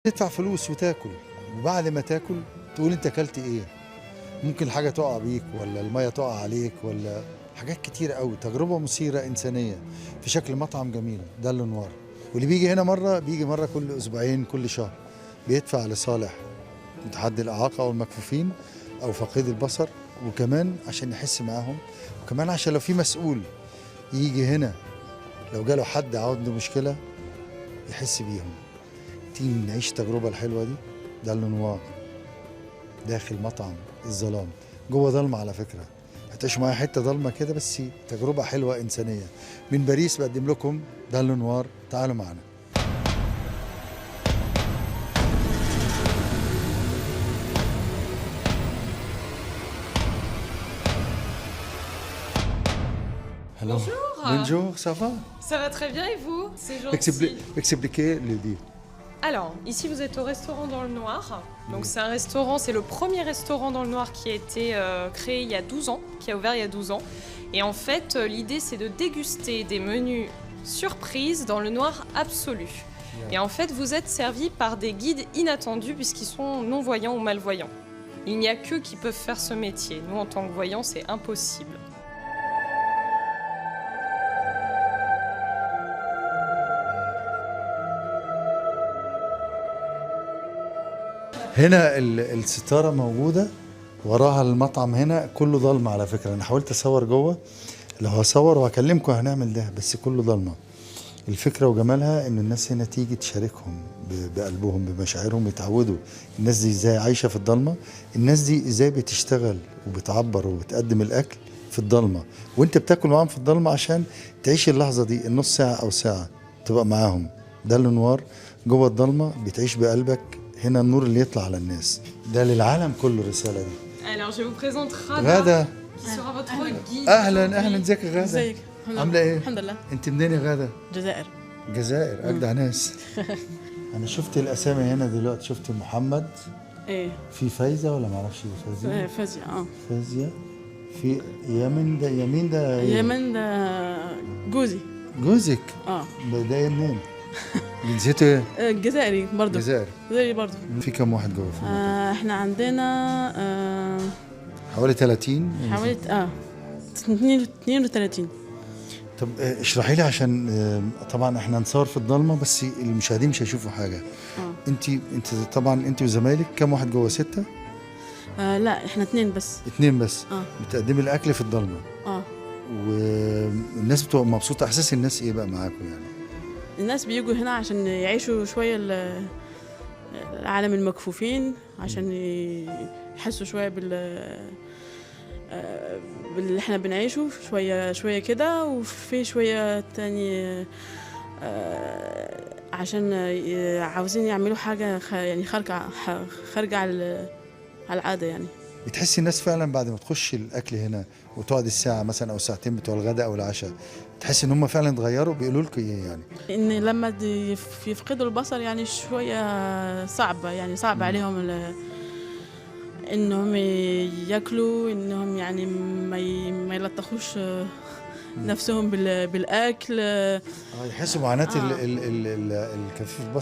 تدفع فلوس وتاكل، وبعد ما تاكل تقول انت اكلت ايه. ممكن حاجه تقع بيك ولا الميه تقع عليك ولا حاجات كتير قوي. تجربه مثيره انسانيه في شكل مطعم جميل ده لنوار. واللي بيجي هنا مره بيجي مره كل اسبوعين كل شهر، بيدفع لصالح متحدي الاعاقه او المكفوفين او فقيد البصر، وكمان عشان يحس معاهم، وكمان عشان لو في مسؤول يجي هنا لو جاله حد عنده مشكله يحس بيهم. تيجي نعيش التجربه الحلوه دي. ده لنوار داخل مطعم الظلام، جوه ضلمه على فكره، هتعيشوا معايا حته ضلمه كده، بس تجربه حلوه انسانيه. من باريس بقدم لكم ده لنوار، تعالوا معنا. Hello. Bonjour. Bonjour, ça va? Ça va très bien et vous? C'est gentil. Expliquez le dit. Alors, ici vous êtes au restaurant dans le Noir. Donc c'est un restaurant, c'est le premier restaurant dans le Noir qui a été créé il y a 12 ans, qui a ouvert il y a 12 ans. Et en fait, l'idée c'est de déguster des menus surprises dans le noir absolu. Et en fait, vous êtes servi par des guides inattendus puisqu'ils sont non-voyants ou malvoyants. Il n'y a qu'eux qui peuvent faire ce métier. Nous, en tant que voyants, c'est impossible. هنا الستاره موجوده وراها المطعم، هنا كله ضلمه على فكره. انا حاولت اصور جوه، لو هصور وهكلمكم هنعمل ده، بس كله ضلمه. الفكره وجمالها ان الناس هنا تيجي تشاركهم بقلبهم بمشاعرهم، يتعودوا الناس دي ازاي عايشه في الضلمه، الناس دي ازاي بتشتغل وبتعبر وبتقدم الاكل في الضلمه، وانت بتاكل معاهم في الضلمه عشان تعيش اللحظه دي، النص ساعه او ساعه تبقى معاهم. ده لنوار جوه الضلمه، بتعيش بقلبك. هنا النور اللي يطلع على الناس، ده للعالم كله الرساله دي. Alors, je vous présente غادة. qui sera votre guide. اهلا ازيك يا غادة؟ ازيك؟ عامله ايه؟ الحمد لله. انت منين يا غادة؟ الجزائر. الجزائر، اجدع ناس. انا شفت الاسامي هنا دلوقتي، شفت محمد، ايه في فايزه ولا ما اعرفش فايزه؟ فازية. فازيه، في يمين ده يمن ده جوزي. جوزك؟ اه ده منين؟ جنسيته ايه؟ الجزائري برضه. جزائري برضه. في كم واحد جوه في المطعم؟ احنا عندنا حوالي 30 حوالي 32. طب اشرحي لي عشان طبعا احنا نصور في الضلمه بس المشاهدين مش هيشوفوا حاجه. انت طبعا انت وزمايلك كم واحد جوه؟ 6؟ لا احنا 2 بس. 2 بس. بتقدمي الاكل في الضلمه. والناس بتبقى مبسوطه. احساس الناس ايه بقى معاكم يعني؟ الناس بيجوا هنا عشان يعيشوا شويه عالم المكفوفين، عشان يحسوا شويه باللي احنا بنعيشه، شويه كده، وفي شويه تاني عشان عاوزين يعملوا حاجه يعني خارجه على العاده يعني. بتحسي الناس فعلا بعد ما تخش الاكل هنا وتقعد الساعه مثلا او ساعتين بتوع الغداء او العشاء، تحسي ان هم فعلا اتغيروا؟ بيقولوا لكم ايه يعني؟ ان لما يفقدوا البصر يعني شويه صعبه، يعني صعب عليهم انهم ياكلوا، انهم يعني ما يلطخوش نفسهم بالاكل. يحسوا معاناه الكفيف البصر.